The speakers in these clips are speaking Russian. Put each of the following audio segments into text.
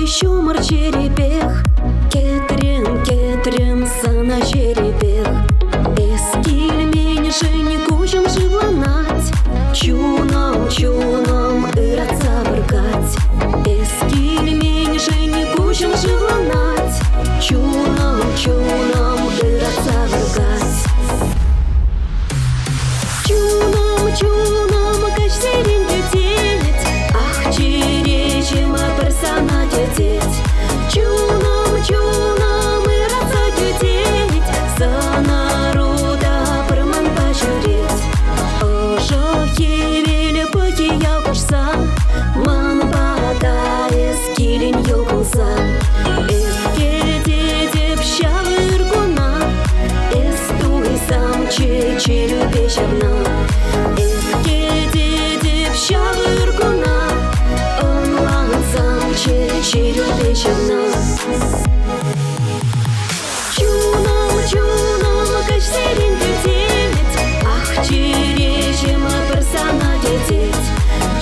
Shumur черепех, кетрем sana черепех. Eskilmeyen жени кучам живланать, чуном ыратса выркать. Eskilmeyen жени кучам живланать, чуном ыратса выркать. Чуном кач серень дететь, ах черечем персона дететь. Чуном ыратса дететь, за народа пырман пачуреть. Ожо хевеле пыки ялкушса, ман бада ескилен йокулса. Эскеле деп шавыргуна, эстуй сам чечерю пешавна. Эскеле деп шавыргуна, онлан сам чечерю пешавна. Чуном кач серень дететь, ах черечем персона дететь.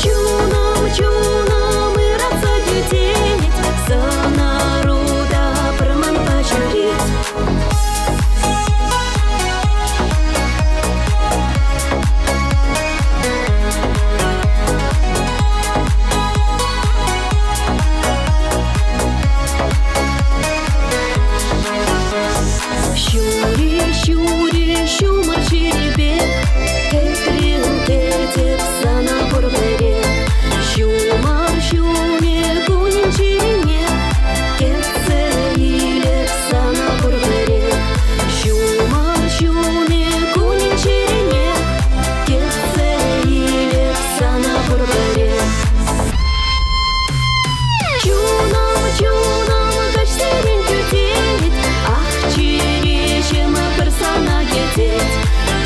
Чуном ыратса дететь, за народа пырман пачуреть. Shumur черепех, кетрем sana бурберех. Shumur кунин черенех, кетсе илеп sana бурберех. Shumur кунин черенех, кетсе илеп sana бурберех. Чуном кач серень дететь, ах черечем персона дететь.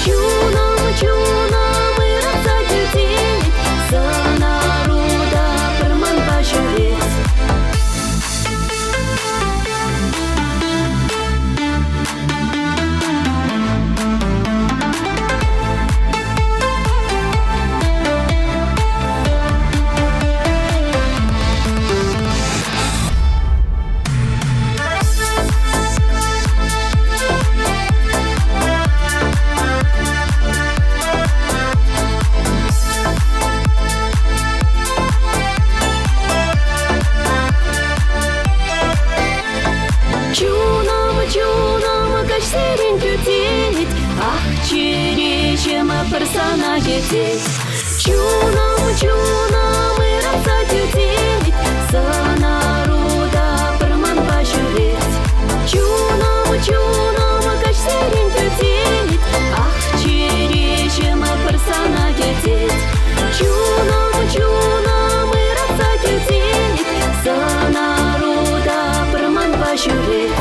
Чуном ыратса дететь, за народа пырман пачуреть. Чуном кач серень дететь, ах черечем персона дететь. Чуном ыратса дететь, за народа пырман пачуреть. Чуном кач серень дететь, ах черечем персона дететь. Чуном ыратса дететь, за народа пырман пачуреть.